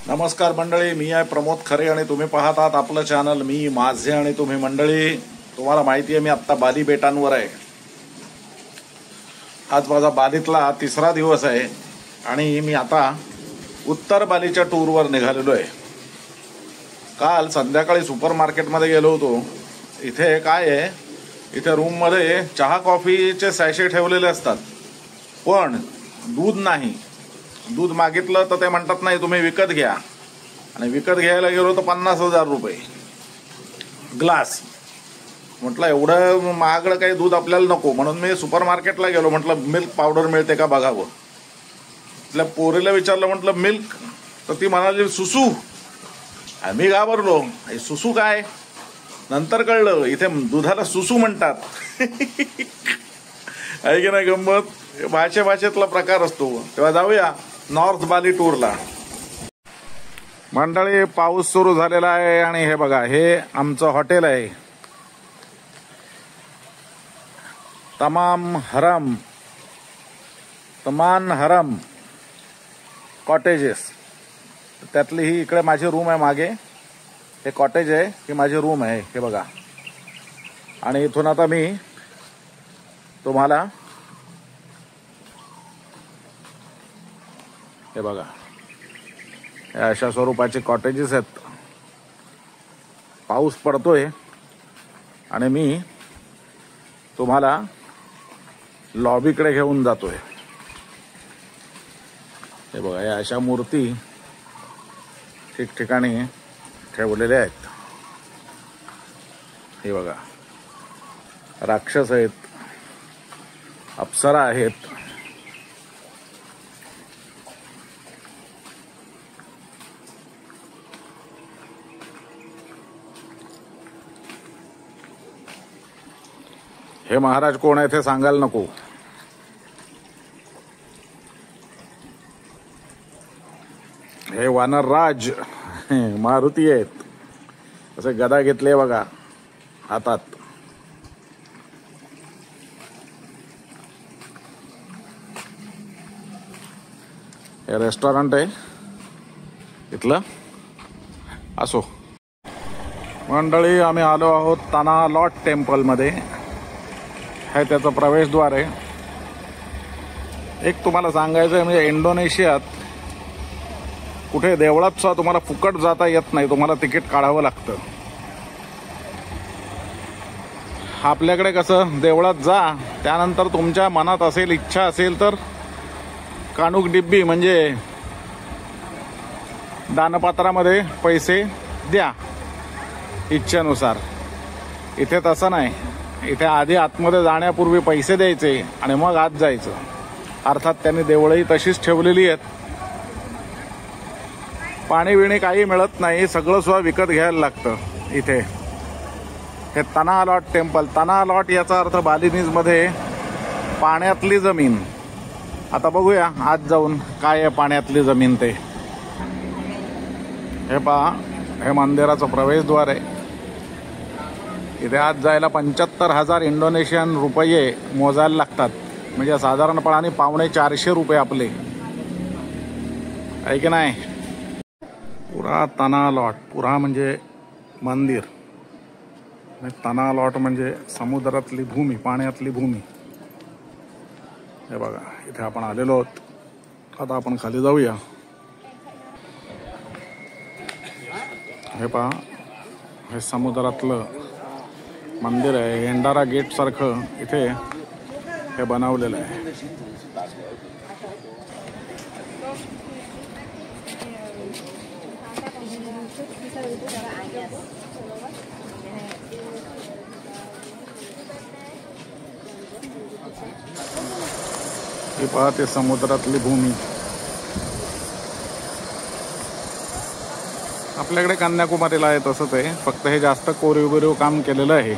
नमस्कार मंडळी, मी आहे प्रमोद खरे आणि तुम्ही पाहत आहात आपलं चॅनल मी माझे आणि तुम्ही. मंडळी, तुम्हाला माहिती आहे मी आत्ता बाली बेटांवर आहे. आज माझा बालीतला तिसरा दिवस आहे आणि मी आता उत्तर बालीच्या टूरवर निघालेलो आहे. काल संध्याकाळी सुपर मार्केटमध्ये गेलो होतो. इथे काय आहे, इथे रूममध्ये चहा कॉफीचे सॅशे ठेवलेले असतात, पण दूध नाही. दूध मागितलं तर ते म्हणतात नाही, तुम्ही विकत घ्या. आणि विकत घ्यायला गेलो तर 50,000 रुपये ग्लास. म्हटलं एवढं महागडं काही दूध आपल्याला नको, म्हणून मी सुपर मार्केटला गेलो. म्हटलं मिल्क पावडर मिळते का बघावं. आपल्या पोरीला विचारलं, म्हटलं मिल्क, तर ती म्हणाली सुसू. मी घाबरलो, सुसू काय. नंतर कळलं इथे दुधाला सुसू म्हणतात. आहे की नाही गंमत. भाषेतला प्रकार असतो. तेव्हा जाऊया नॉर्थ बाली टूरला. मंडळी, पाऊस सुरू झालेला आहे आणि हे बघा, हे आमचं हॉटेल आहे. तमान हरम कॉटेजेस. त्यातली ही इकडे माझी रूम आहे. मागे हे कॉटेज आहे, ही माझी रूम आहे. हे बघा. आणि इथून आता मी तुम्हाला हे बघा, हे अशा स्वरूपाचे कॉटेजेस आहेत. पाऊस पडतोय आणि मी तुम्हाला लॉबीकडे घेऊन जातोय. हे बघा, या अशा मूर्ती ठिकठिकाणी ठेवलेल्या आहेत. हे बघा, राक्षस आहेत, अप्सरा आहेत. हे महाराज कोण आहे ते सांगायला नको. हे वानरराज मारुती आहेत. असे गदा घेतले बघा हातात. हे रेस्टॉरंट आहे इथलं. असो मंडळी, आम्ही आलो आहोत ताना लॉट टेम्पलमध्ये. हे त्याचं प्रवेशद्वार आहे. एक तुम्हाला सांगायचं आहे, म्हणजे इंडोनेशियात कुठे देवळात सुद्धा तुम्हाला फुकट जाता येत नाही, तुम्हाला तिकीट काढावं लागतं. आपल्याकडे कसं, देवळात जा, त्यानंतर तुमच्या मनात असेल, इच्छा असेल तर काणूक डिब्बी म्हणजे दानपात्रामध्ये पैसे द्या इच्छेनुसार. इथे तसं नाही. इथे आधी आतमध्ये जाण्यापूर्वी पैसे द्यायचे आणि मग आत जायचं. अर्थात त्यांनी देवळही तशीच ठेवलेली आहेत. पाणी बिणी काही मिळत नाही, सगळं सुद्धा विकत घ्यायला लागतं इथे. हे तना लॉट टेम्पल. तना लॉट याचा अर्थ बालिनीजमध्ये पाण्यातली जमीन. आता बघूया आत जाऊन काय आहे पाण्यातली जमीन ते. हे पहा, हे मंदिराचं प्रवेशद्वार आहे. इथे आत जायला 75,000 इंडोनेशियन रुपये मोजायला लागतात, म्हणजे साधारणपणाने 450 रुपये आपले. आहे की नाही. पुरा तना लॉट. पुरा म्हणजे मंदिर, तना लॉट म्हणजे समुद्रातली भूमी, पाण्यातली भूमी. हे बघा, इथे आपण आलेलो आहोत. आता आपण खाली जाऊया. हे पहा, हे समुद्रातलं मंदिर आहे. एंडारा गेट सारखं इथे हे बनवलेलं आहे. हे पहा, ते समुद्रातली भूमी. आपल्याकडे कन्याकुमारीला आहे तसंच आहे, फक्त हे जास्त कोरीव काम केलेलं आहे.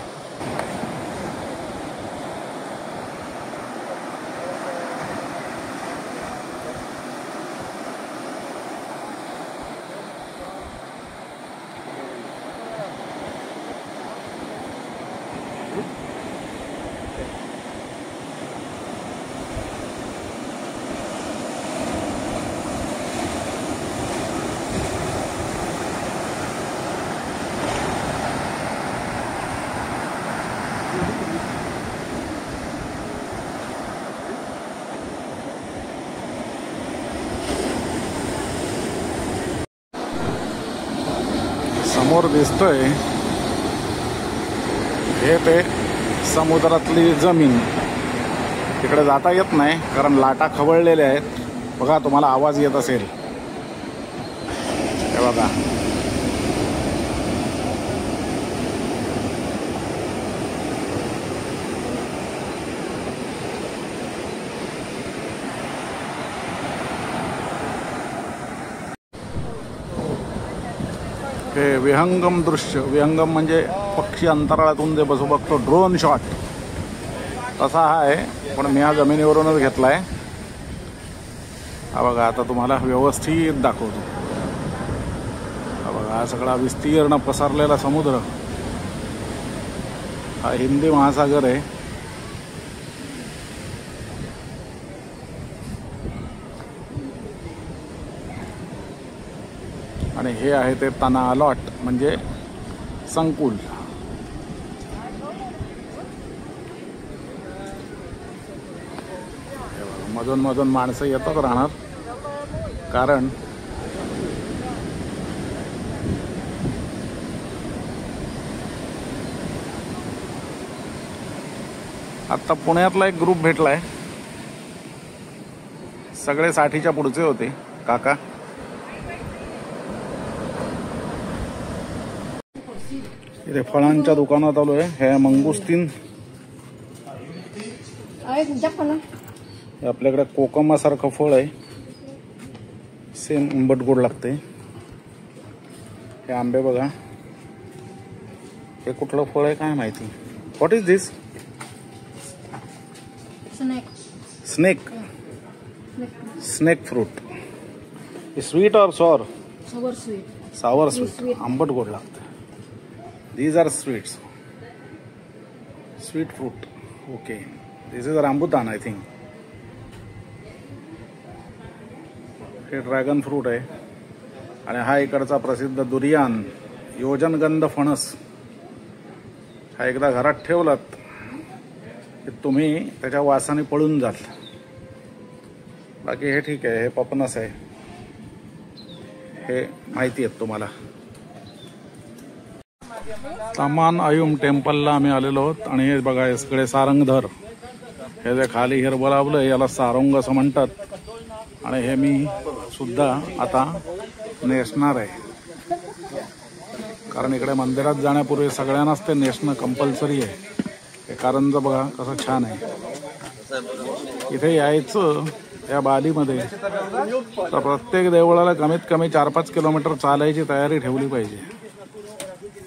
समोर दिसतोय हे ते समुद्रातली जमीन. तिकडे जाता येत नाही कारण लाटा खवळलेल्या आहेत. बघा, तुम्हाला आवाज येत असेल, हे बघा. हे विहंगम दृश्य. विहंगम म्हणजे पक्षी अंतराळातून जे बसू बघतो, ड्रोन शॉट तसा हा आहे, पण मी हा जमिनीवरूनच घेतला आहे. हा बघा, आता तुम्हाला व्यवस्थित दाखवतो. हा बघा, हा सगळा विस्तीर्ण पसरलेला समुद्र, हा हिंदी महासागर आहे. आणि हे आहे ते तनालॉट म्हणजे संकुल. मधून मधून माणसं येतच राहणार कारण आता पुण्यातला एक ग्रुप भेटलाय. सगळे 60च्या पुढचे होते काका. इथे फळांच्या दुकानात आलोय. हे मंगुस्तीन, आपल्याकडे कोकमासारखं फळ आहे, सेम आंबट गोड लागते. हे आंबे बघा. हे कुठलं फळ आहे काय माहिती. What is this? Snake. Snake fruit. Sweet और सॉर? सावर स्वीट. आंबट गोड लागते. These are sweets. Sweet fruit. Okay. This is rambutan, I think. हे ड्रॅगन फ्रूट आहे. आणि हा इकडचा प्रसिद्ध दुरियान, योजनगंध फणस. हा एकदा घरात ठेवलात की तुम्ही त्याच्या वासाने पळून जाल. बाकी हे ठीक आहे. हे पपनस आहे, हे माहिती आहे तुम्हाला. तमान आयुम टेम्पलला आम्ही आलेलो आहोत. आणि हे बघा, इकडे सारंगधर. हे जे खाली हिरवं लावलं याला सारंग असं म्हणतात. आणि हे मी सुद्धा आता नेसणार आहे कारण इकडे मंदिरात जाण्यापूर्वी सगळ्यांनाच ते नेसणं कंपल्सरी आहे. हे कारंज बघा कसं छान आहे. इथे यायचं या बालीमध्ये तर प्रत्येक देवळाला कमीत कमी 4-5 किलोमीटर चालायची तयारी ठेवली पाहिजे.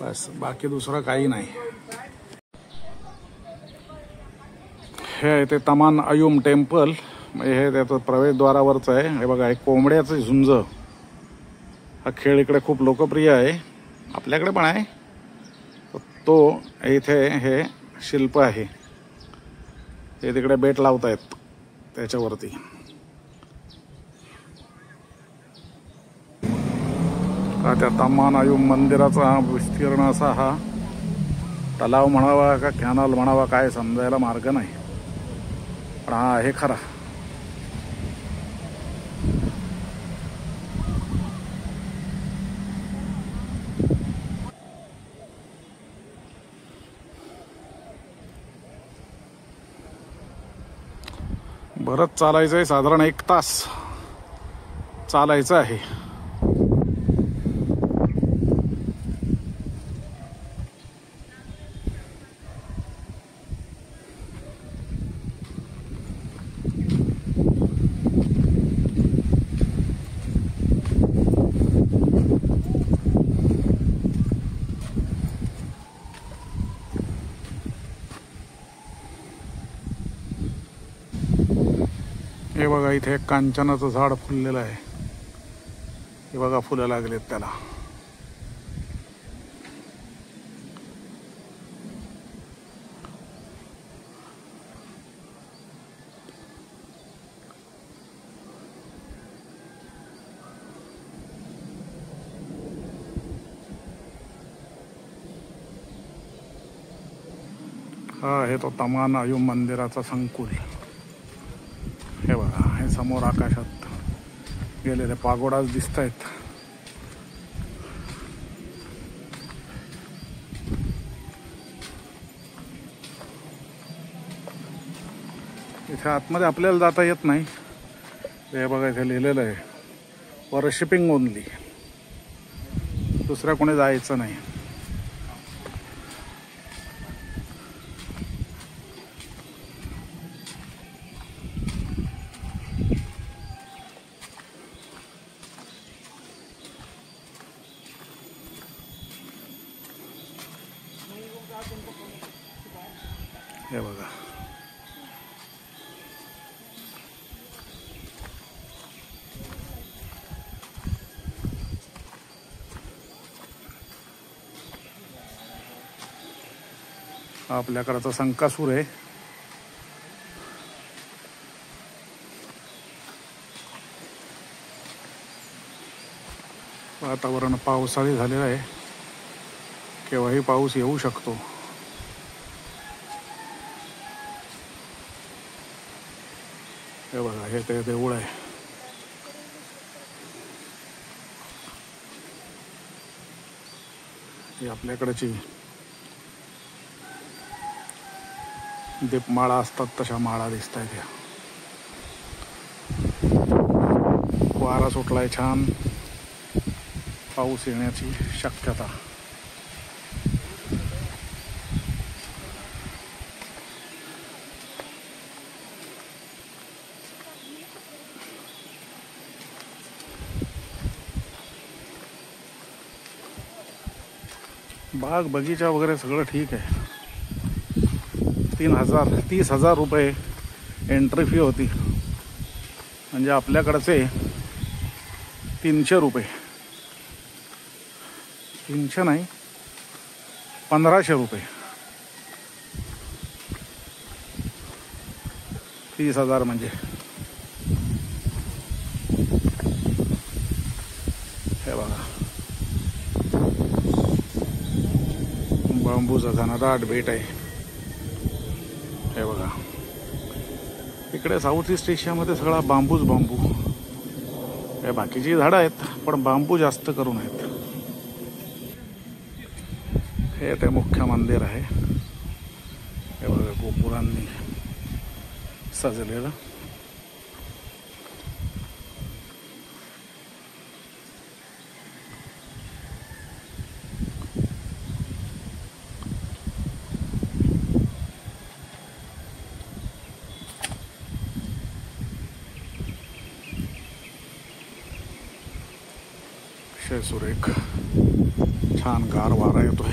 बस, बाकी दुसरं काही नाही. हे आहे ते तमान आयुम टेम्पल. म्हणजे हे त्याचं प्रवेशद्वारावरचं आहे. हे बघा, हे कोंबड्याचं झुंज. हा खेळ इकडे खूप लोकप्रिय आहे, आपल्याकडे पण आहे. तो इथे हे शिल्प आहे, ते तिकडे बेट लावतायत त्याच्यावरती. त्या तमान आयुम मंदिराचा विस्तीर्ण असा हा तलाव म्हणावा का कॅनल म्हणावा काय समजायला मार्ग नाही, पण हा आहे खरा. बरंच चालायचं आहे, साधारण 1 तास चालायचं आहे. हे बघा, इथे एक कांचनाचं झाड फुललेलं आहे. हे बघा, फुलं लागलेत त्याला. हा आहे तो तमान आयुम मंदिराचा संकुल. हे बघा, हे समोर आकाशात गेलेले पागोडाच दिसत आहेत. इथे आतमध्ये आपल्याला जाता येत नाही. हे बघा इथे लिहिलेलं आहे फॉर शिपिंग ओनली, दुसऱ्या कोणी जायचं नाही. हे बघा आपल्याकडचा संकासूर आहे. वातावरण पावसाळी झालेलं आहे, केव्हाही पाऊस येऊ शकतो. हे बघा हे ते देऊळ आहे. ही आपल्याकडची दीपमाळा असतात तशा माळा दिसत आहेत. वारा सुटलाय, छान पाऊस येण्याची शक्यता. बाग बगीचा वगैरे सगळं ठीक आहे. 30,000 रुपये एंट्री फी होती, म्हणजे आपल्याकडचे 300 रुपये, 300 नाही 1500 रुपये. 30,000 म्हणजे हे बघा बांबूचा घनदाट बेट आहे. हे बघा इकडे साऊथ ईस्ट एशियामध्ये सगळा बांबूच बांबू. हे बाकीची झाडं आहेत पण बांबू जास्त करून आहेत. हे ते मुख्य मंदिर आहे. हे बघा गोपुरांनी सजलेलं. सुरेख छान गार वारा येतोय.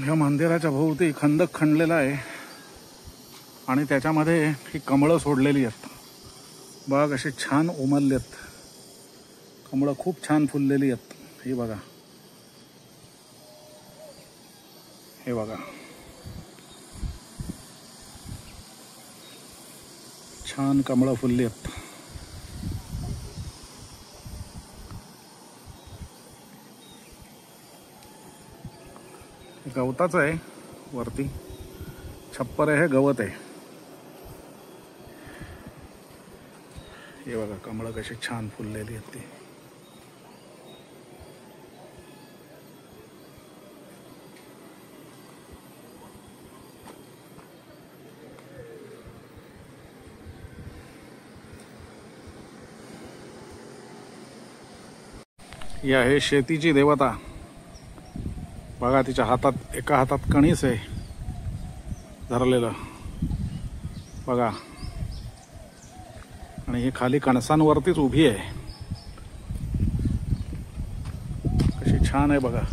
या मंदिराच्या भोवती खंदक खणलेला आहे आणि त्याच्यामध्ये ही कमळं सोडलेली आहेत. बघा अशी छान उमलली आहेत. कमळं खूप छान फुललेली आहेत. हे बघा, हे बघा छान कमळं फुलली आहेत. गवताचं आहे, वरती छप्पर आहे, हे गवत आहे. हे बघा कमळं कशी छान फुललेली आहेत ती. ही आहे शेतीची देवता. बघा तिच्या हातात, एका हातात कणीस आहे धरलेलं. बघा, आणि ही खाली कणसांवरतीच उभी आहे. कशी छान आहे बघा.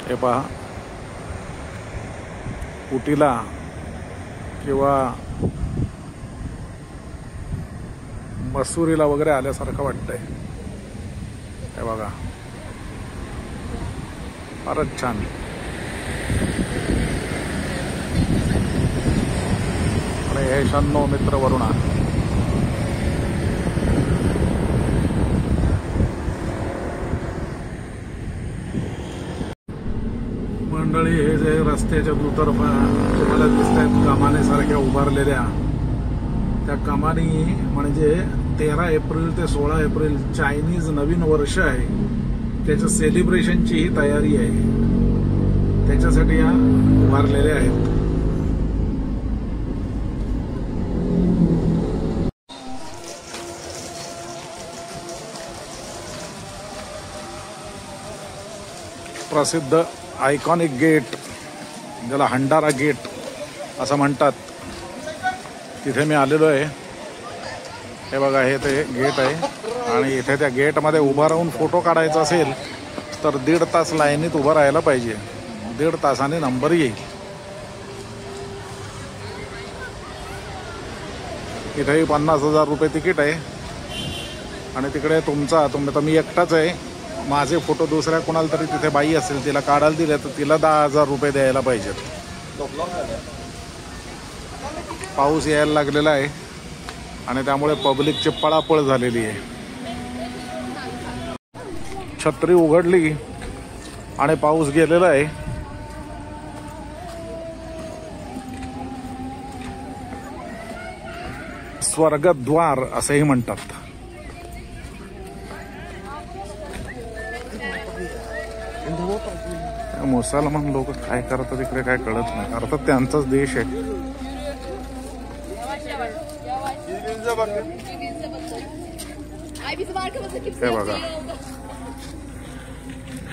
हे पहा, उटीला किंवा मसुरीला वगैरे आल्यासारखं वाटतंय. हे बघा, फारच छान. आणि हे 96 मित्र वरुणा. मंडळी, हे जे रस्त्याच्या दुतर्फा तुम्हाला दिसत आहेत कमानीसारख्या उभारलेल्या, त्या कमानी म्हणजे 13 एप्रिल ते 16 एप्रिल चायनीज नवीन वर्ष आहे, त्याच्या सेलिब्रेशनची तयारी आहे, त्याच्यासाठी या उभारलेल्या आहेत. प्रसिद्ध आयकॉनिक गेट, ज्याला हंडारा गेट असं म्हणतात, तिथे मी आलेलो आहे. हे बघा, हे ते गेट आहे आणि इथे त्या गेटमध्ये उभं राहून फोटो काढायचा असेल तर 1.5 तास लाईनीत उभं राहायला पाहिजे. 1.5 तासाने नंबर येईल. इथेही 50,000 रुपये तिकीट आहे आणि तिकडे तुमचा मी एकटाच आहे. माझे फोटो दुसऱ्या कोणाला तरी तिथे बाई असेल तिला काढायला दिले तर तिला 10,000 रुपये द्यायला पाहिजेत. पाऊस यायला लागलेला आहे आणि त्यामुळे पब्लिकची पळापळ झालेली आहे. छत्री उघडली आणि पाऊस गेलेला आहे. स्वर्गद्वार असेही म्हणतात. मुसलमान लोक काय करतात इकडे काय कळत नाही. अर्थात त्यांचाच देश आहे. हे बघा,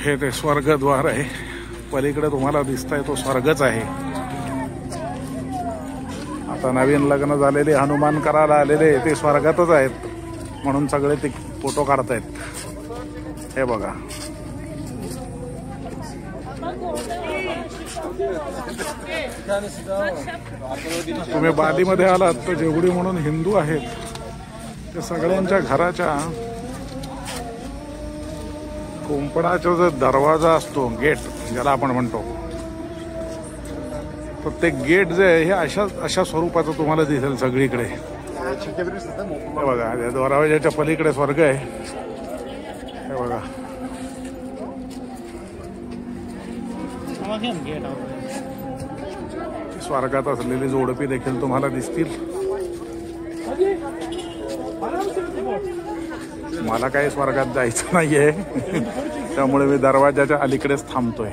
हे ते स्वर्गद्वार आहे. पलीकडे तुम्हाला दिसतंय तो स्वर्गच आहे. आता नवीन लग्न झालेले हनुमान करायला आलेले ते स्वर्गातच आहेत म्हणून सगळे ते फोटो काढतायत. हे बघा, तुम्ही बालीमध्ये आलात तर जेवढी म्हणून हिंदू आहेत ते सगळ्यांच्या घराच्या कुंपणाचा जो दरवाजा असतो, गेट ज्याला आपण म्हणतो, तर ते गेट जे आहे हे अशा स्वरूपाचं तुम्हाला दिसेल सगळीकडे. हे बघा, दरवाजाच्या पलीकडे स्वर्ग आहे. हे बघा, स्वर्गात असलेली जोडपी देखील तुम्हाला दिसतील. मला काही स्वर्गात जायचं नाहीये त्यामुळे मी दरवाजाच्या अलीकडेच थांबतोय.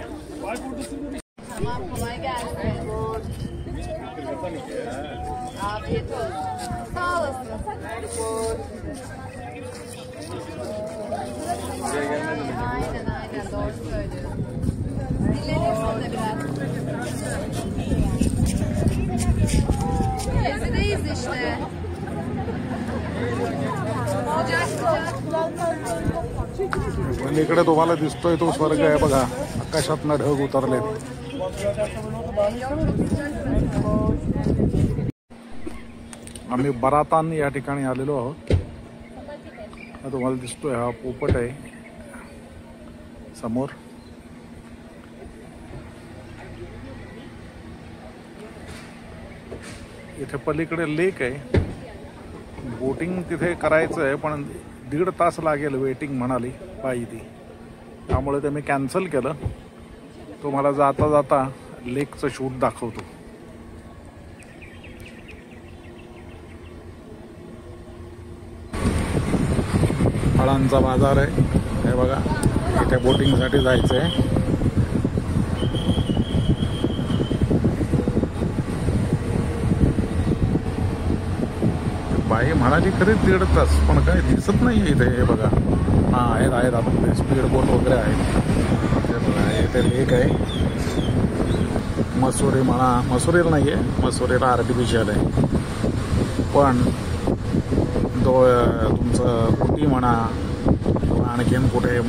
इकडे तुम्हाला दिसतोय तो स्वर्ग आहे बघा. आकाशातनं ढग उतरलेत. आम्ही बरातान या ठिकाणी आलेलो आहोत. तुम्हाला दिसतोय हा पोपट आहे समोर. इथे पलीकडे लेक आहे. बोटिंग तिथे करायचं आहे पण 1.5 तास लागेल वेटिंग म्हणाली बाई ती. त्यामुळे ते मी कॅन्सल केलं. तुम्हाला जाता जाता लेकचं शूट दाखवतो. फळांचा बाजार आहे. हे बघा, इथे बोटिंगसाठी जायचं आहे. बाई म्हणाली खरी 1.5 तास, पण काय दिसत नाही इथे. हे बघा, हा आहेत आतमध्ये स्पीड बोट वगैरे आहेत. हे बघा, इथे लेक आहे. मसुरी म्हणा, मसुरीला नाही आहे, मसुरीला आर्टिफिशियल आहे. पण तुमचं कुटी म्हणा, आणखीन कुठे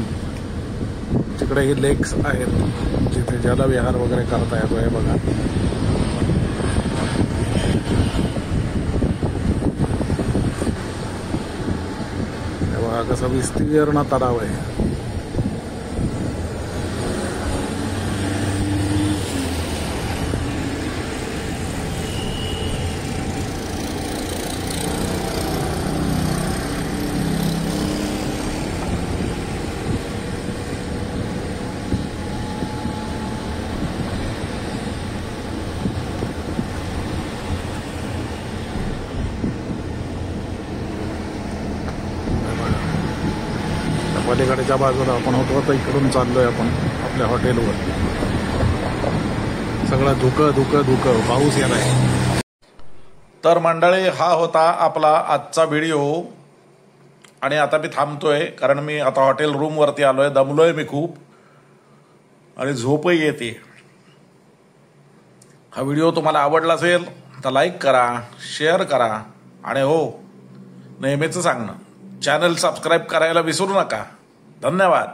तिकडे हे लेक्स आहेत जिथे जलविहार वगैरे करता येतो. हे बघा, कसं विस्तीर्ण तलाव आहे. पलीकडच्या बाजूला आपण होतो, तर इकडून चाललोय आपण आपल्या हॉटेलवर. सगळं धुकं पाऊस येणार. तर मंडळी, हा होता आपला आजचा व्हिडिओ. आणि आता मी थांबतोय, कारण मी आता हॉटेल रूमवरती आलोय. दमलोय मी खूप आणि झोपही येते. हा व्हिडिओ तुम्हाला आवडला असेल तर लाईक करा, शेअर करा, आणि हो, नेहमीच सांगणं, चॅनल सबस्क्राईब करायला विसरू नका. धन्यवाद.